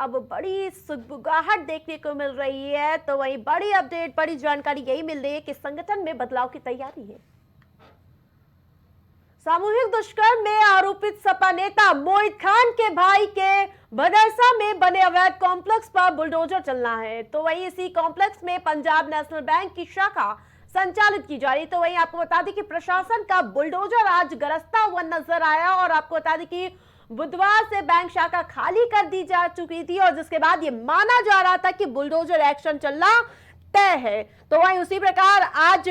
अब बड़ी सुगबुगाहट देखने को मिल रही है। तो वही बड़ी अपडेट, बड़ी जानकारी यही मिल रही है कि संगठन में बदलाव की तैयारी है। सामूहिक दुष्कर्म में आरोपित सपा नेता मोहित खान के भाई के भदरसा में बने अवैध कॉम्प्लेक्स पर बुलडोजर चलना है। तो वही इसी कॉम्प्लेक्स में पंजाब नेशनल बैंक की शाखा संचालित की जा रही। तो वहीं आपको बता दें कि प्रशासन का बुलडोजर आज गरजता हुआ नजर आया और आपको बता दें कि बुधवार से बैंक शाखा खाली कर दी जा चुकी थी और जिसके बाद ये माना जा रहा था कि बुलडोजर एक्शन चलना तय है। तो वहीं उसी प्रकार आज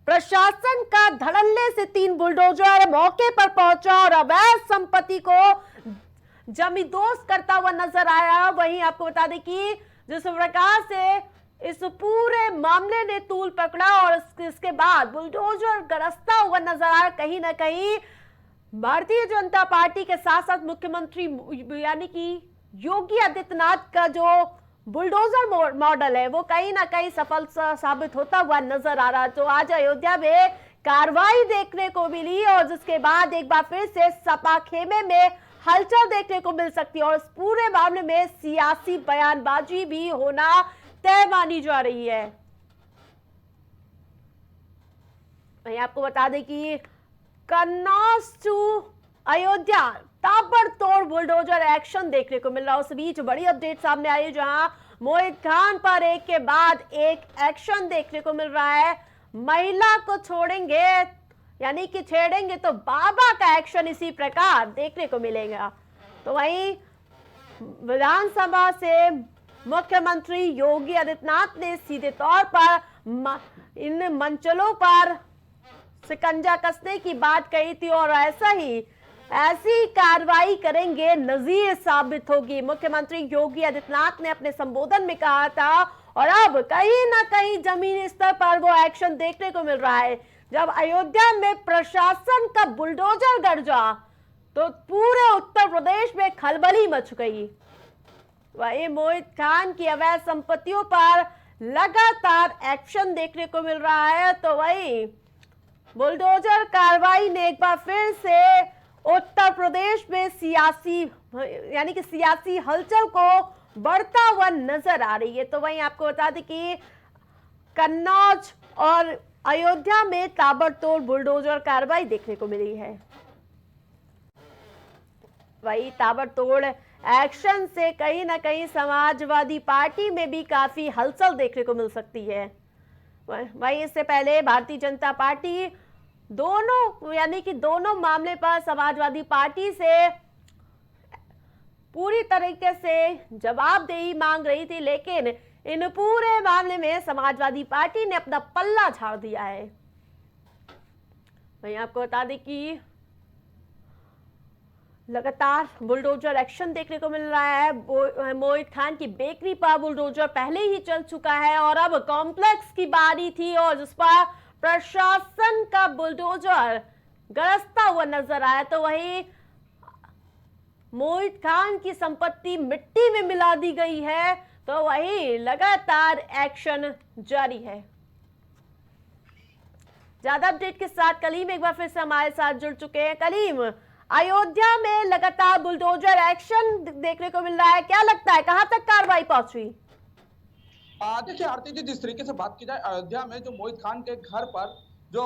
प्रशासन का धड़ल्ले से 3 बुलडोजर मौके पर पहुंचा और अवैध संपत्ति को जमींदोज करता हुआ नजर आया। वहीं आपको बता दें कि जिस प्रकार से इस पूरे मामले ने तूल पकड़ा और इसके बाद बुलडोजर गरजता हुआ नजर आया। कहीं ना कहीं भारतीय जनता पार्टी के साथ साथ मुख्यमंत्री यानी कि योगी आदित्यनाथ का जो बुलडोजर मॉडल है वो कहीं ना कहीं सफल साबित होता हुआ नजर आ रहा। तो आज अयोध्या में कार्रवाई देखने को मिली और जिसके बाद एक बार फिर से सपा खेमे में हलचल देखने को मिल सकती है और इस पूरे मामले में सियासी बयानबाजी भी होना तय मानी जा रही है। मैं आपको बता दें कि कन्नौज टू अयोध्या ताबड़तोड़ बुलडोजर एक्शन देखने को मिल रहा है। उस बीच बड़ी अपडेट सामने आई जहां मोहित खान पर एक के बाद एक एक्शन देखने को मिल रहा है। महिला को छोड़ेंगे यानी कि छेड़ेंगे तो बाबा का एक्शन इसी प्रकार देखने को मिलेगा। तो वहीं विधानसभा से मुख्यमंत्री योगी आदित्यनाथ ने सीधे तौर पर इन मंचलों पर शिकंजा कसने की बात कही थी और ऐसी कार्रवाई करेंगे नजीर साबित होगी। मुख्यमंत्री योगी आदित्यनाथ ने अपने संबोधन में कहा था और अब कहीं ना कहीं जमीनी स्तर पर वो एक्शन देखने को मिल रहा है। जब अयोध्या में प्रशासन का बुलडोजर गरजा तो पूरे उत्तर प्रदेश में खलबली मच गई। वहीं मोहित खान की अवैध संपत्तियों पर लगातार एक्शन देखने को मिल रहा है। तो वही बुलडोजर कार्रवाई ने एक बार फिर से उत्तर प्रदेश में सियासी हलचल को बढ़ता हुआ नजर आ रही है। तो वहीं आपको बता दें कि कन्नौज और अयोध्या में ताबड़तोड़ बुलडोजर कार्रवाई देखने को मिली है। वही ताबड़तोड़ एक्शन से कहीं ना कहीं समाजवादी पार्टी में भी काफी हलचल देखने को मिल सकती है। वहीं इससे पहले भारतीय जनता पार्टी दोनों मामले पर समाजवादी पार्टी से पूरी तरीके से जवाबदेही मांग रही थी, लेकिन इन पूरे मामले में समाजवादी पार्टी ने अपना पल्ला झाड़ दिया है। वहीं आपको बता दें कि लगातार बुलडोजर एक्शन देखने को मिल रहा है। मोहित खान की बेकरी पर बुलडोजर पहले ही चल चुका है और अब कॉम्प्लेक्स की बारी थी और जिस पर प्रशासन का बुलडोजर गरजता हुआ नजर आया। तो वही मोहित खान की संपत्ति मिट्टी में मिला दी गई है। तो वही लगातार एक्शन जारी है। ज्यादा अपडेट के साथ कलीम एक बार फिर से हमारे साथ जुड़ चुके हैं। कलीम, अयोध्या में लगातार बुलडोजर एक्शन देखने को मिल रहा है, क्या लगता है कहां तक कार्रवाई पहुंची? देखिए आरती जी, जिस तरीके से बात की जाए अयोध्या में जो मोहित खान के घर पर जो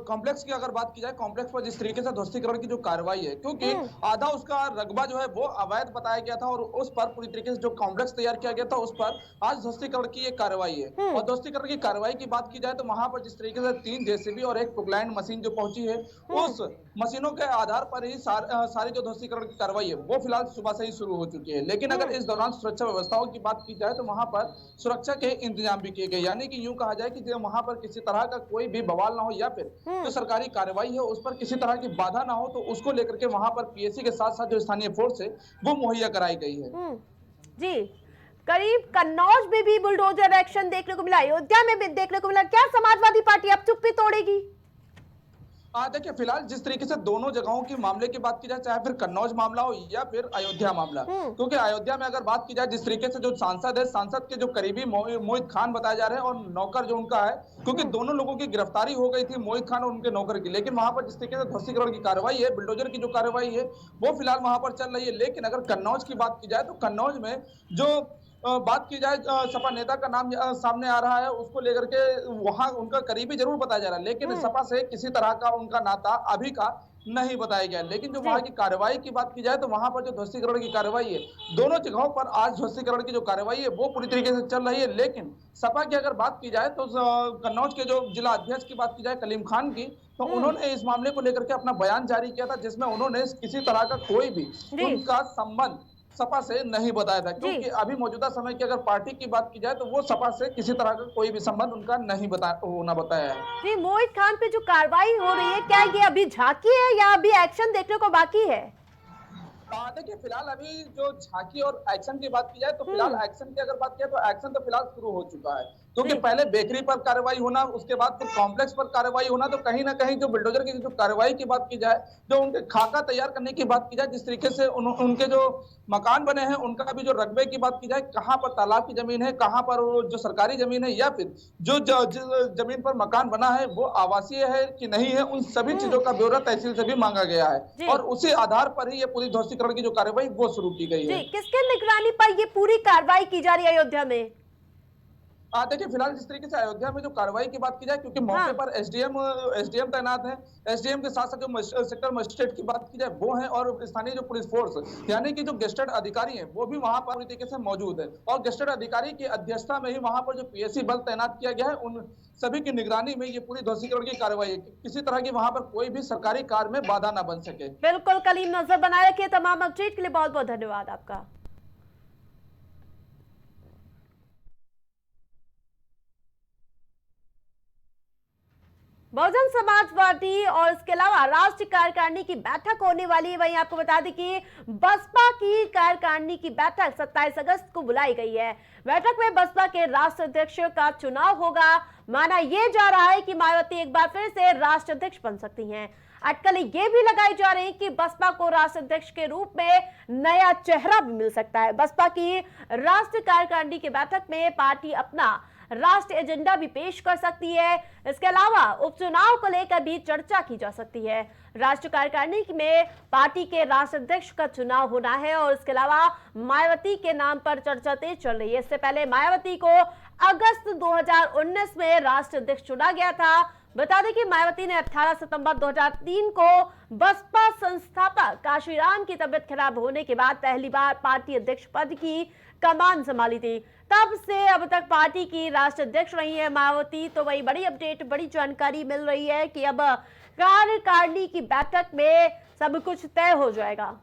कॉम्प्लेक्स की अगर बात की जाए, कॉम्प्लेक्स पर जिस तरीके से ध्वस्तीकरण की जो कार्रवाई है, क्योंकि आधा उसका रकबा जो है वो अवैध बताया गया था और उस पर पूरी तरीके से जो कॉम्प्लेक्स तैयार किया गया था उस पर आज ध्वस्तीकरण की एक कार्रवाई है। और ध्वस्तीकरण की कार्रवाई की बात की जाए तो वहां पर जिस तरीके से 3 जेसीबी और एक पुकलैंड मशीन जो पहुंची है, उस मशीनों के आधार पर ही सारी जो ध्वस्तीकरण की कार्रवाई है वो फिलहाल सुबह से ही शुरू हो चुकी है। लेकिन अगर इस दौरान सुरक्षा व्यवस्थाओं की बात की जाए तो वहां पर सुरक्षा के इंतजाम भी किए गए, यानी कि यूं कहा जाए कि वहां पर किसी तरह का कोई भी बवाल ना हो या फिर जो सरकारी कार्रवाई है उस पर किसी तरह की बाधा ना हो, तो उसको लेकर के वहां पर पीएससी के साथ साथ जो स्थानीय फोर्स है वो मुहैया कराई गई है। जी, करीब कन्नौज में भी बुलडोजर एक्शन देखने को मिला, अयोध्या में भी देखने को मिला। क्या समाजवादी पार्टी अब चुप्पी तोड़ेगी? देखिए फिलहाल जिस तरीके से दोनों जगहों की मामले की बात की जाए, चाहे फिर कन्नौज मामला हो या फिर अयोध्या मामला, हम्म। क्योंकि अयोध्या में अगर बात की जाए जिस तरीके से जो सांसद है, सांसद के जो करीबी मोहित खान बताए जा रहे हैं और नौकर जो उनका है, क्योंकि हम्म। दोनों लोगों की गिरफ्तारी हो गई थी, मोहित खान और उनके नौकर की, लेकिन वहां पर जिस तरीके से ध्वस्तीकरण की कार्रवाई है, बुलडोजर की जो कार्रवाई है, वो फिलहाल वहां पर चल रही है। लेकिन अगर कन्नौज की बात की जाए तो कन्नौज में जो बात की जाए सपा नेता का नाम सामने आ रहा है, उसको लेकर के वहां उनका करीबी जरूर बताया जा रहा है, लेकिन हम्म। सपा से किसी तरह का उनका नाता अभी का नहीं बताया गया। लेकिन जो जी। वहां की कार्रवाई की बात की जाए तो वहां पर जो ध्वस्तीकरण की कार्रवाई है, दोनों जगहों पर आज ध्वस्तीकरण की जो कार्रवाई है वो पूरी तरीके से चल रही है। लेकिन सपा की अगर बात की जाए तो कन्नौज के जो जिला अध्यक्ष की बात की जाए कलीम खान की, तो हम्म। उन्होंने इस मामले को लेकर के अपना बयान जारी किया था, जिसमें उन्होंने किसी तरह का कोई भी जी। उनका संबंध सपा से नहीं बताया था, जी। क्योंकि अभी मौजूदा समय की अगर पार्टी की बात की जाए तो वो सपा से किसी तरह का कोई भी संबंध उनका नहीं बताया है। जी, मोहित खान पे जो कार्रवाई हो रही है, क्या ये अभी झांकी है या अभी एक्शन देखने को बाकी है? देखिए फिलहाल अभी जो झांकी और एक्शन की बात की जाए तो फिलहाल हम्म। एक्शन की अगर बात की जाए तो एक्शन तो फिलहाल शुरू हो चुका है, क्योंकि जी। पहले बेकरी पर कार्रवाई होना, उसके बाद फिर कॉम्प्लेक्स पर कार्रवाई होना, तो कहीं ना कहीं जो बुलडोजर की जो कार्रवाई की बात की जाए, जो उनके खाका तैयार करने की बात की जाए, जिस तरीके से उनके जो मकान बने हैं, उनका भी जो रकबे की बात की जाए, कहाँ पर तालाब की जमीन है, कहाँ पर जो सरकारी जमीन है, या फिर जो जमीन पर मकान बना है वो आवासीय है कि नहीं है, उन सभी हम्म। चीजों का ब्यौरा तहसील से भी मांगा गया है, जी। और उसी आधार पर ही ये पूरी ध्वस्तीकरण की जो कार्रवाई वो शुरू की गई जी, है। किसके निगरानी पर ये पूरी कार्रवाई की जा रही है अयोध्या में? देखिए फिलहाल जिस तरीके से अयोध्या में जो कार्रवाई की बात की जाए, क्योंकि मौके हाँ। पर एसडीएम तैनात है, एसडीएम के साथ साथ जो सेक्टर मजिस्ट्रेट की बात की जाए वो है, और स्थानीय जो पुलिस फोर्स यानी कि जो गेस्टेड अधिकारी हैं वो भी वहां पर पूरी तरीके से मौजूद है, और गेस्टेड अधिकारी की अध्यक्षता में ही वहां पर जो पीएससी बल तैनात किया गया है, उन सभी की निगरानी में ये पूरी ध्वस्तीकरण की कार्रवाई है, किसी तरह की वहां पर कोई भी सरकारी कार्य में बाधा ना बन सके। बिल्कुल कलीम, नजर बनाए रखिए। तमाम अपडेट के लिए बहुत बहुत धन्यवाद आपका। बहुजन समाज पार्टी और इसके अलावा राष्ट्रीय कार्यकारिणी की बैठक होने वाली है। वहीं आपको बता दें कि बसपा की कार्यकारिणी की बैठक 27 अगस्त को बुलाई गई है। बैठक में बसपा के राष्ट्रीय अध्यक्ष का चुनाव होगा। माना यह जा रहा है कि मायावती एक बार फिर से राष्ट्रीय अध्यक्ष बन सकती हैं। अटकलें ये भी लगाई जा रही है कि बसपा को राष्ट्रीय अध्यक्ष के रूप में नया चेहरा भी मिल सकता है। बसपा की राष्ट्रीय कार्यकारिणी की बैठक में पार्टी अपना राष्ट्रीय एजेंडा भी पेश कर सकती है। इसके अलावा उपचुनाव को लेकर भी चर्चा की जा सकती है। राष्ट्रीय कार्यकारिणी में पार्टी के राष्ट्रीय अध्यक्ष का चुनाव होना है, और इसके अलावा मायावती के नाम पर चर्चा तेज चल रही है। इससे पहले मायावती को अगस्त 2019 में राष्ट्रीय अध्यक्ष चुना गया था। बता दें कि मायावती ने 18 सितंबर 2003 को बसपा संस्थापक काशीराम की तबीयत खराब होने के बाद पहली बार पार्टी अध्यक्ष पद की कमान संभाली थी। तब से अब तक पार्टी की राष्ट्रीय अध्यक्ष रही है मायावती। तो वही बड़ी अपडेट, बड़ी जानकारी मिल रही है कि अब कार्यकारिणी की बैठक में सब कुछ तय हो जाएगा।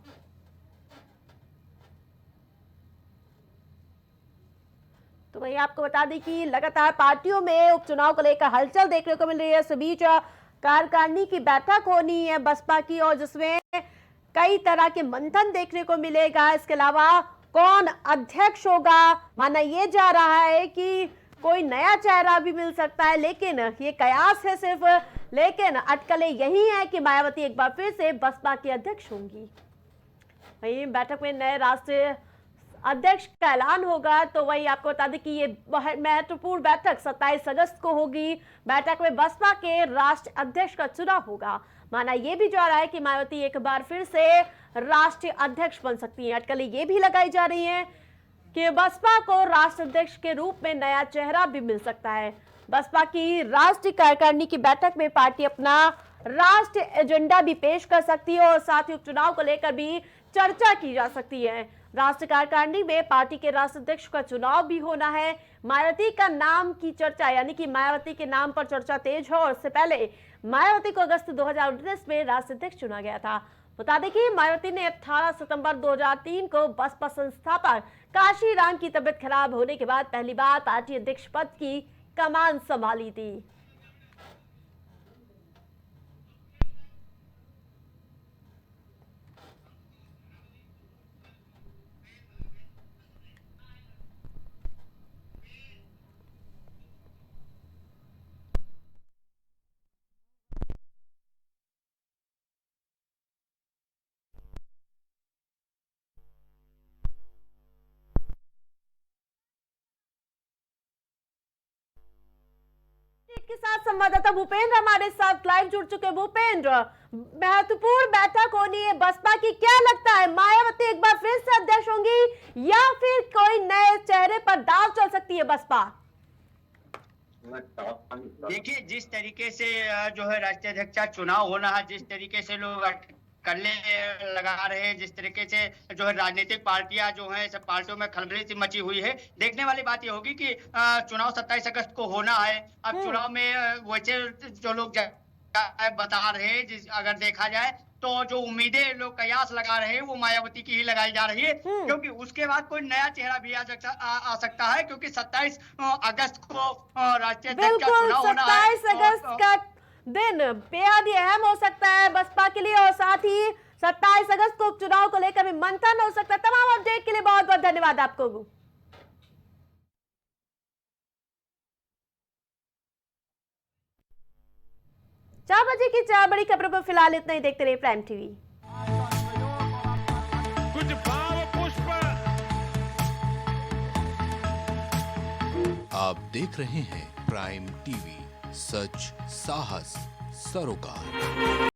तो वही आपको बता दें कि लगातार पार्टियों में उपचुनाव को लेकर हलचल देखने को मिल रही है। इस बीच कार्यकारिणी की बैठक होनी है बसपा की, और जिसमें कई तरह के मंथन देखने को मिलेगा। इसके अलावा कौन अध्यक्ष होगा, माना यह जा रहा है कि कोई नया चेहरा भी मिल सकता है, लेकिन ये कयास है सिर्फ। लेकिन अटकलें यही है कि मायावती एक बार फिर से बसपा की अध्यक्ष होंगी। वहीं बैठक में नए राष्ट्रीय अध्यक्ष का ऐलान होगा। तो वही आपको बता दें कि ये महत्वपूर्ण बैठक 27 अगस्त को होगी। बैठक में बसपा के राष्ट्रीय अध्यक्ष का चुनाव होगा। माना यह भी जा रहा है कि मायावती एक बार फिर से राष्ट्रीय अध्यक्ष बन सकती हैं। अटकलें ये भी लगाई जा रही हैं कि बसपा को राष्ट्रीय अध्यक्ष के रूप में नया चेहरा भी मिल सकता है। बसपा की राष्ट्रीय कार्यकारिणी की बैठक में पार्टी अपना राष्ट्रीय एजेंडा भी पेश कर सकती है, और साथ ही उपचुनाव को लेकर भी चर्चा की जा सकती है। राष्ट्रीय कार्यकारिणी में पार्टी के राष्ट्रीय अध्यक्ष का चुनाव भी होना है। मायावती का नाम की चर्चा, यानी कि मायावती के नाम पर चर्चा तेज है, और इससे पहले मायावती को अगस्त 2019 में राष्ट्रीय अध्यक्ष चुना गया था। बता दें कि मायावती ने 18 सितंबर 2003 को बसपा संस्थापक काशीराम की तबीयत खराब होने के बाद पहली बार पार्टी अध्यक्ष पद की कमान संभाली थी। के साथ संवाददाता भूपेंद्र हमारे साथ लाइव जुड़ चुके। भूपेंद्र, महत्वपूर्ण बैठक होनी है बसपा की, क्या लगता है मायावती एक बार फिर से अध्यक्ष होंगी या फिर कोई नए चेहरे पर दाव चल सकती है बसपा? देखिए, जिस तरीके से जो है राष्ट्रीय अध्यक्ष का चुनाव होना है, जिस तरीके से लोग करने लगा रहे हैं, जिस तरीके से जो है राजनीतिक पार्टियां जो हैं, सब पार्टियों में खलबली सी मची हुई है। देखने वाली बात ये होगी कि चुनाव 27 अगस्त को होना है। अब चुनाव में वैसे जो लोग बता रहे हैं, अगर देखा जाए तो जो उम्मीदें लोग कयास लगा रहे हैं वो मायावती की ही लगाई जा रही है, क्योंकि उसके बाद कोई नया चेहरा भी आ सकता है, क्योंकि 27 अगस्त को राष्ट्रीय अध्यक्ष का चुनाव होना है। 27 अगस्त का दिन बेहद ही अहम हो सकता है बसपा के लिए, और साथ ही 27 अगस्त को चुनाव को लेकर भी मंथन हो सकता है। तमाम अपडेट के लिए बहुत बहुत धन्यवाद आपको। 4 बजे की 4 बड़ी खबरों पर फिलहाल इतना ही। देखते रहिए प्राइम टीवी। कुछ भाव पुष्प। आप देख रहे हैं प्राइम टीवी, सच साहस सरोकार।